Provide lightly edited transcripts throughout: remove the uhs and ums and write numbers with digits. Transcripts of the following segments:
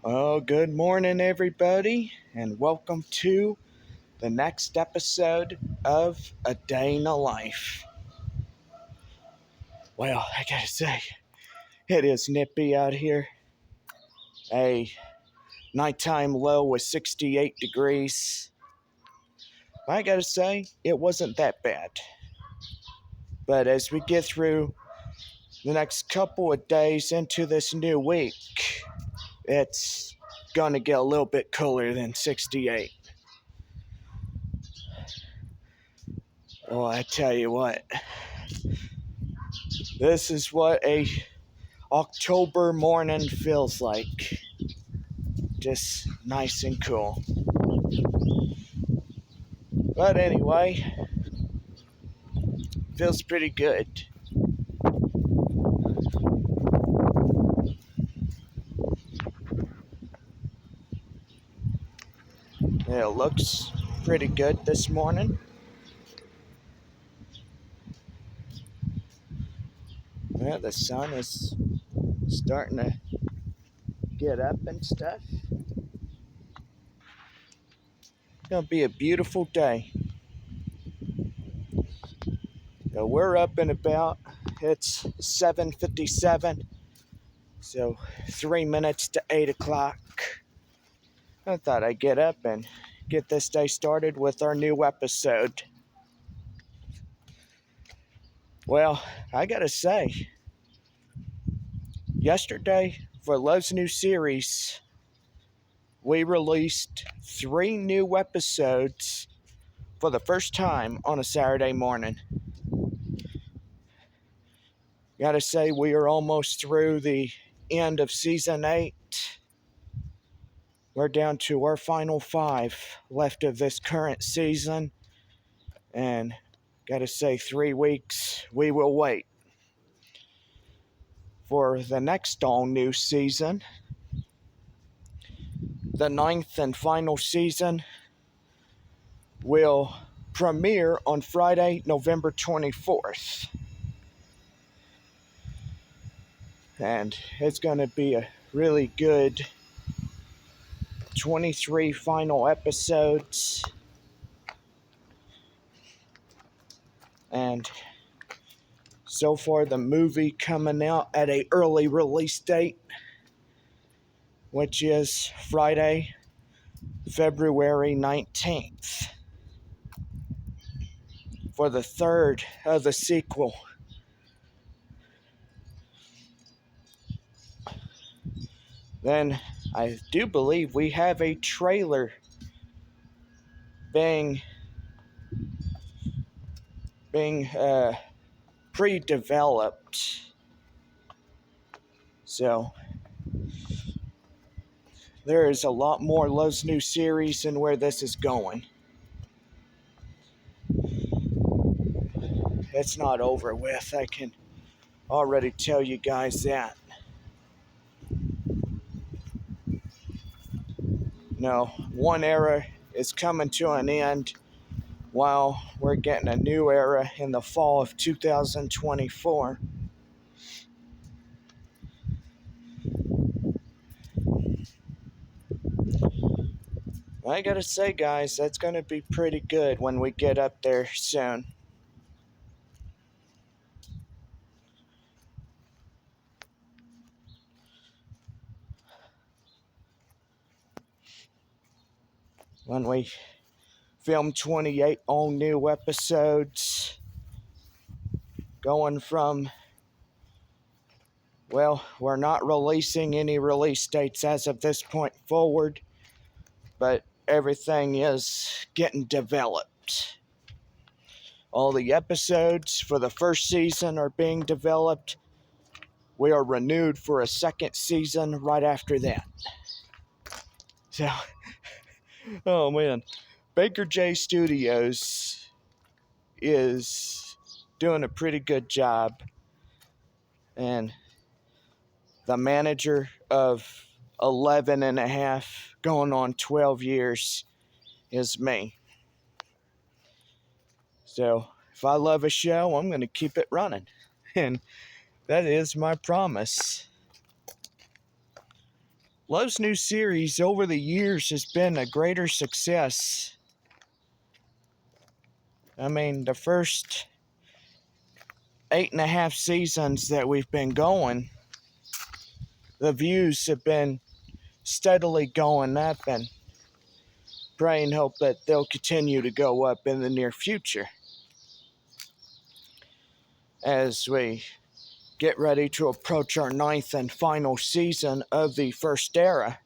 Oh, good morning, everybody, and welcome to the next episode of A Day in the Life. Well, I gotta say, it is nippy out here. A nighttime low was 68 degrees. I gotta say, it wasn't that bad. But as we get through the next couple of days into this new week, it's gonna get a little bit cooler than 68. Well, I tell you what, this is what a October morning feels like. Just nice and cool. But anyway, feels pretty good. It looks pretty good this morning. Yeah, the sun is starting to get up and stuff. It's gonna be a beautiful day. So we're up and about. It's 7:57, so 3 minutes to 8 o'clock. I thought I'd get up and get this day started with our new episode. Well, I gotta say, yesterday for Love's new series, we released 3 new episodes for the first time on a Saturday morning. Gotta say, we are almost through the end of season 8. We're down to our final 5 left of this current season. And gotta say, 3 weeks, we will wait for the next all new season. The 9th and final season will premiere on Friday, November 24th. And it's going to be a really good 23 final episodes. And so far, the movie coming out at an early release date, which is Friday, February 19th, for the 3rd of the sequel. Then I do believe we have a trailer being pre-developed. So there is a lot more Love's new series and where this is going. It's not over with. I can already tell you guys that. No, one era is coming to an end while we're getting a new era in the fall of 2024. I gotta say, guys, that's gonna be pretty good when we get up there soon. When we film 28 all new episodes, going from, well, we're not releasing any release dates as of this point forward, but everything is getting developed. All the episodes for the first season are being developed. We are renewed for a second season right after that. So, oh man, Baker J Studios is doing a pretty good job. And the manager of 11 and a half, going on 12 years, is me. So if I love a show, I'm going to keep it running. And that is my promise. Love's new series over the years has been a greater success. I mean, the first 8.5 seasons that we've been going, the views have been steadily going up, and pray and hope that they'll continue to go up in the near future as we get ready to approach our 9th and final season of the first era,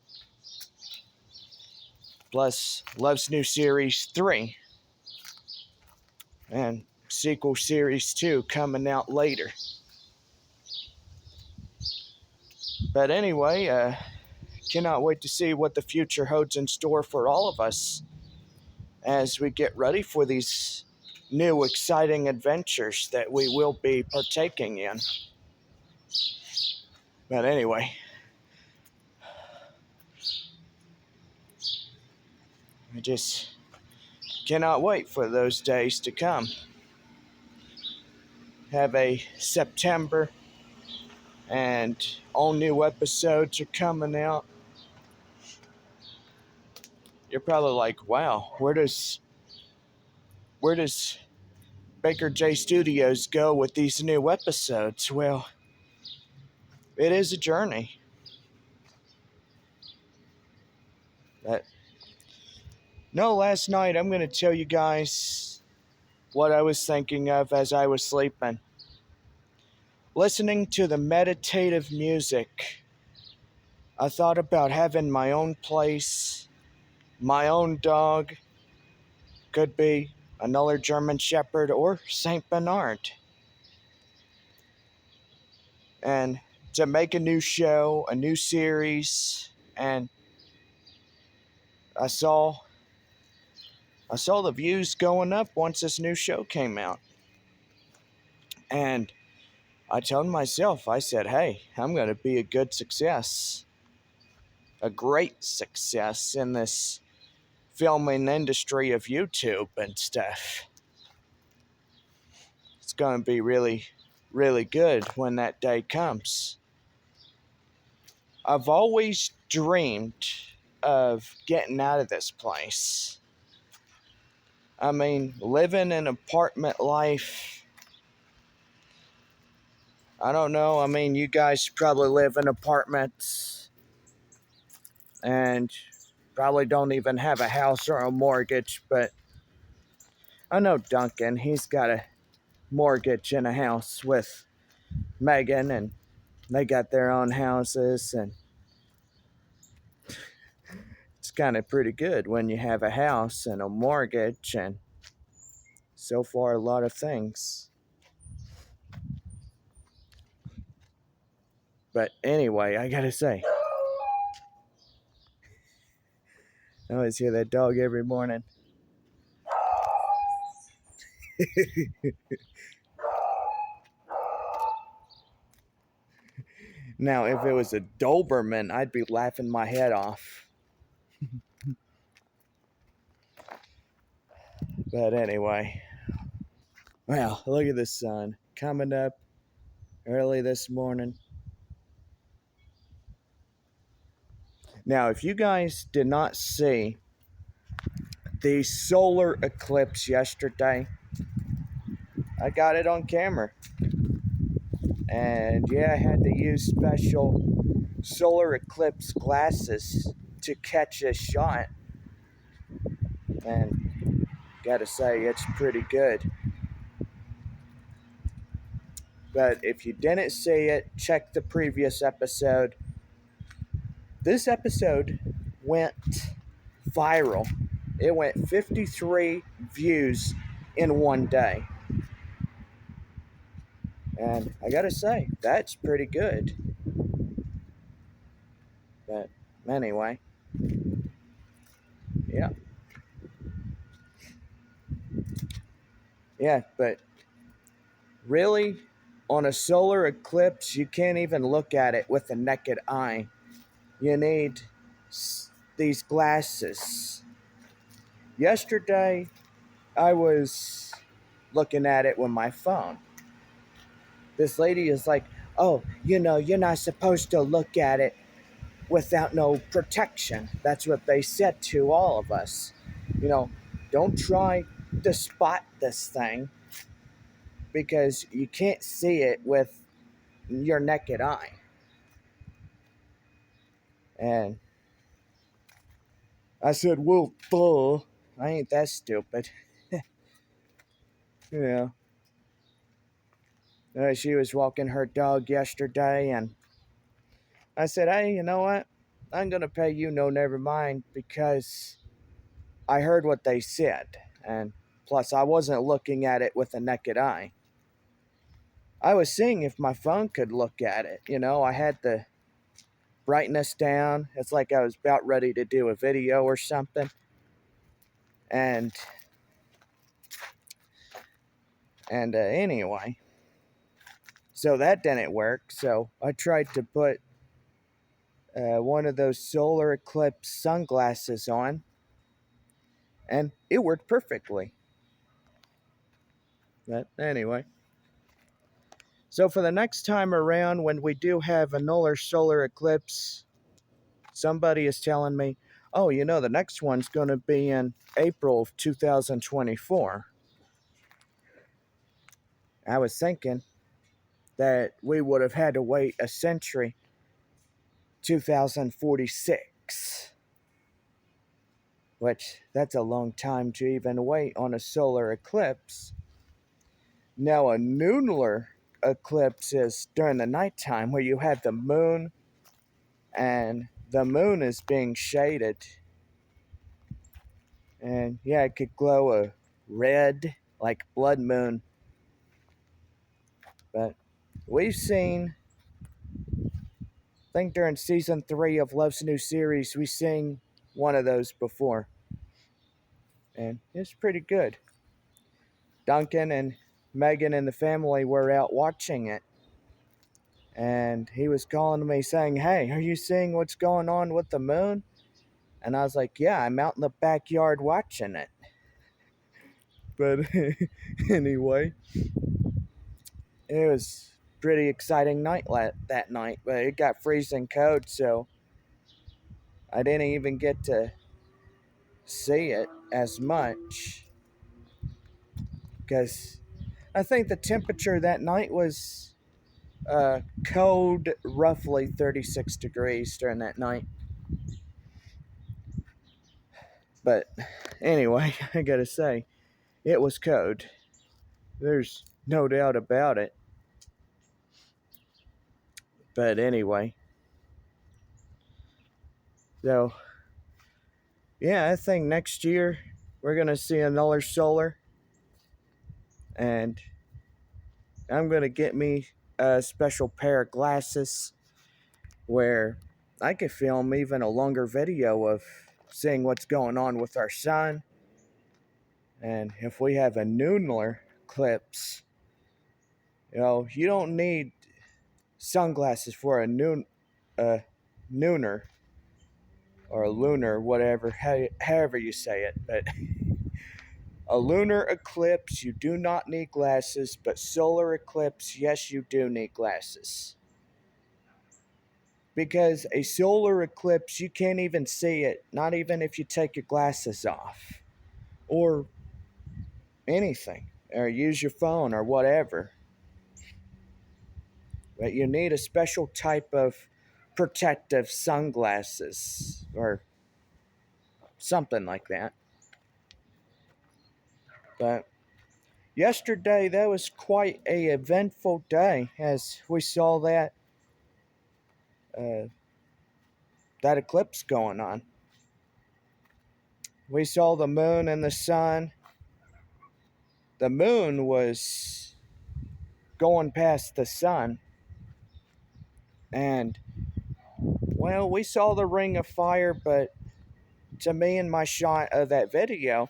plus Love's New Series 3 and sequel Series 2 coming out later. But anyway, cannot wait to see what the future holds in store for all of us as we get ready for these new exciting adventures that we will be partaking in. But anyway, I just cannot wait for those days to come. Have a September, and all new episodes are coming out. You're probably like, wow, where does Baker J Studios go with these new episodes? Well, it is a journey. But no, last night I'm going to tell you guys what I was thinking of as I was sleeping. Listening to the meditative music, I thought about having my own place, my own dog, could be another German Shepherd or Saint Bernard. And to make a new show, a new series, and I saw the views going up once this new show came out. And I told myself, I said, hey, I'm going to be a good success, a great success in this filming industry of YouTube and stuff. It's going to be really, really good when that day comes. I've always dreamed of getting out of this place. I mean, living an apartment life, I don't know. I mean, you guys probably live in apartments and probably don't even have a house or a mortgage, but I know Duncan, he's got a mortgage and a house with Megan, and they got their own houses, and it's kind of pretty good when you have a house and a mortgage and so far a lot of things. But anyway, I gotta say, I always hear that dog every morning. Now, if it was a Doberman, I'd be laughing my head off. But anyway, well, look at the sun coming up early this morning. Now, if you guys did not see the solar eclipse yesterday, I got it on camera. And yeah, I had to use special solar eclipse glasses to catch a shot. And gotta say, it's pretty good. But if you didn't see it, check the previous episode. This episode went viral. It went 53 views in one day. And I gotta say, that's pretty good. But anyway, yeah. Yeah, but really, on a solar eclipse, you can't even look at it with the naked eye. You need these glasses. Yesterday, I was looking at it with my phone. This lady is like, oh, you're not supposed to look at it without no protection. That's what they said to all of us. You know, don't try to spot this thing because you can't see it with your naked eye. And I said, well, duh. I ain't that stupid. Yeah. She was walking her dog yesterday, and I said, hey, you know what? I'm going to pay you no never mind because I heard what they said. And plus, I wasn't looking at it with a naked eye. I was seeing if my phone could look at it. You know, I had the brightness down. It's like I was about ready to do a video or something. And anyway, so that didn't work. So I tried to put one of those solar eclipse sunglasses on, and it worked perfectly. But anyway, so for the next time around, when we do have another solar eclipse, somebody is telling me, oh, you know, the next one's going to be in April of 2024. I was thinking that we would have had to wait a century, 2046, which that's a long time to even wait on a solar eclipse. Now, a lunar eclipse is during the nighttime where you have the moon and the moon is being shaded. And yeah, it could glow a red like blood moon. But we've seen, I think during season 3 of Love's new series, we've seen one of those before. And it's pretty good. Duncan and Megan and the family were out watching it. And he was calling me saying, hey, are you seeing what's going on with the moon? And I was like, yeah, I'm out in the backyard watching it. But anyway, it was pretty exciting night that night. But it got freezing cold, so I didn't even get to see it as much. Because I think the temperature that night was cold, roughly 36 degrees during that night. But anyway, I gotta say, it was cold. There's no doubt about it. But anyway, so yeah, I think next year we're gonna see another solar, and I'm gonna get me a special pair of glasses where I could film even a longer video of seeing what's going on with our sun. And if we have a lunar eclipse, you know, you don't need sunglasses for a lunar or a lunar, whatever, however you say it. But a lunar eclipse, you do not need glasses, but solar eclipse, yes, you do need glasses. Because a solar eclipse, you can't even see it, not even if you take your glasses off or anything, or use your phone or whatever. But you need a special type of protective sunglasses or something like that. But yesterday, that was quite a eventful day as we saw uh, that eclipse going on. We saw the moon and the sun. The moon was going past the sun, and well, we saw the ring of fire, but to me in my shot of that video,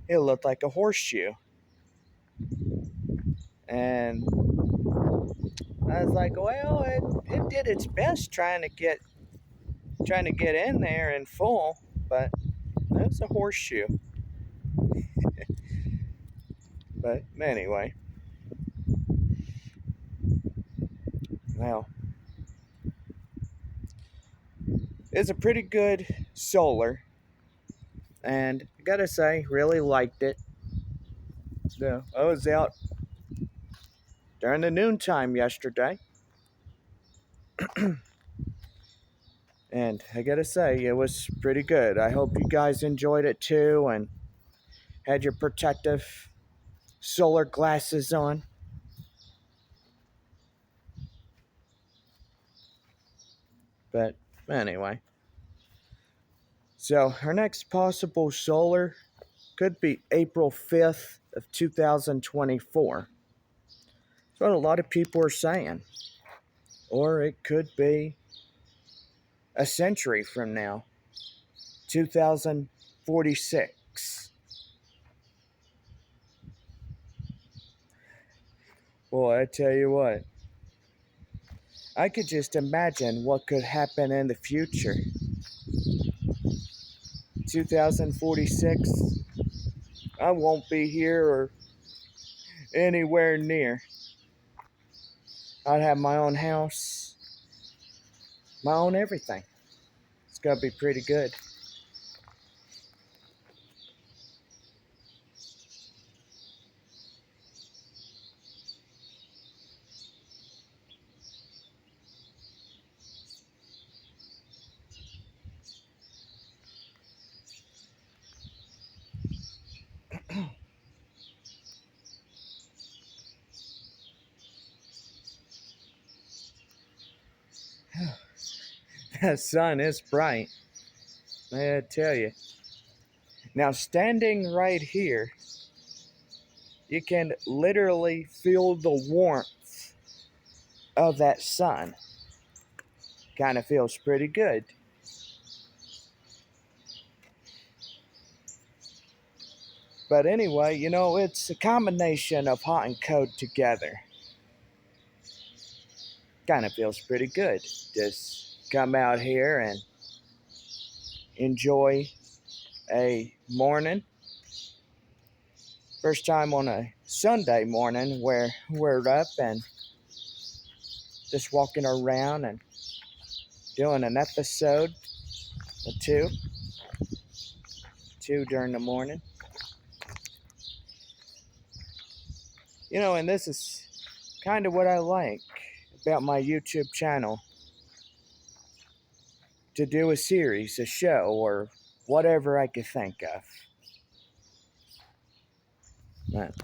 it looked like a horseshoe. And I was like, well, it did its best trying to get in there in full, but it was a horseshoe. But anyway, well, It's a pretty good solar, and I gotta say, really liked it. So I was out during the noontime yesterday, and I gotta say, it was pretty good. I hope you guys enjoyed it too and had your protective solar glasses on. But anyway, so our next possible solar could be April 5th of 2024. That's what a lot of people are saying. Or it could be a century from now, 2046. Boy, I tell you what, I could just imagine what could happen in the future. 2046, I won't be here or anywhere near. I'd have my own house, my own everything. It's gonna be pretty good. The sun is bright, I tell you. Now, standing right here, you can literally feel the warmth of that sun. Kind of feels pretty good. But anyway, it's a combination of hot and cold together. Kind of feels pretty good. Just come out here and enjoy a morning. First time on a Sunday morning where we're up and just walking around and doing an episode or two during the morning. And this is kind of what I like about my YouTube channel. To do a series, a show, or whatever I could think of. But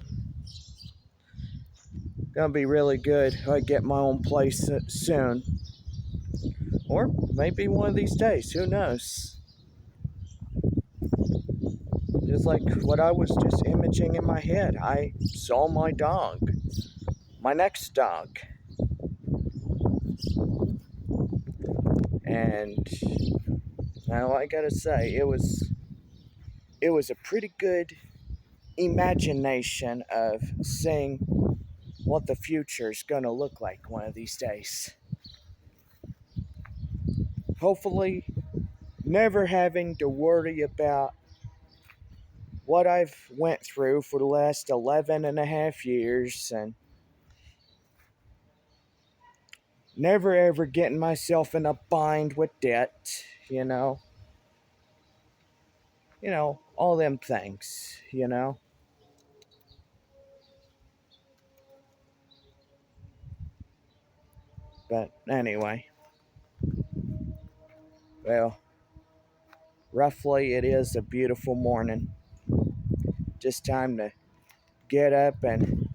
gonna be really good if I get my own place soon. Or maybe one of these days, who knows? Just like what I was just imaging in my head. I saw my dog. My next dog. And now I gotta say, it was a pretty good imagination of seeing what the future is gonna look like one of these days. Hopefully, never having to worry about what I've went through for the last 11 and a half years and never ever getting myself in a bind with debt, all them things. But anyway, well, roughly it is a beautiful morning. Just time to get up and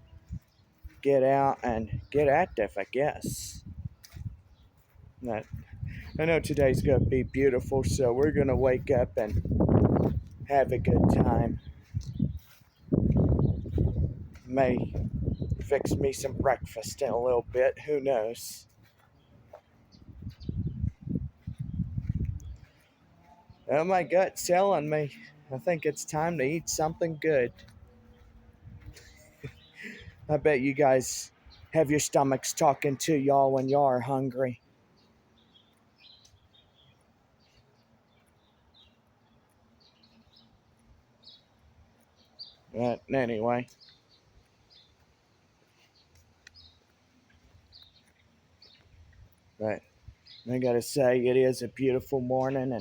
get out and get active, I guess. But I know today's gonna be beautiful, so we're gonna wake up and have a good time. May fix me some breakfast in a little bit, who knows? Oh, my gut's telling me I think it's time to eat something good. I bet you guys have your stomachs talking to y'all when y'all are hungry. But anyway. But I gotta say, it is a beautiful morning, and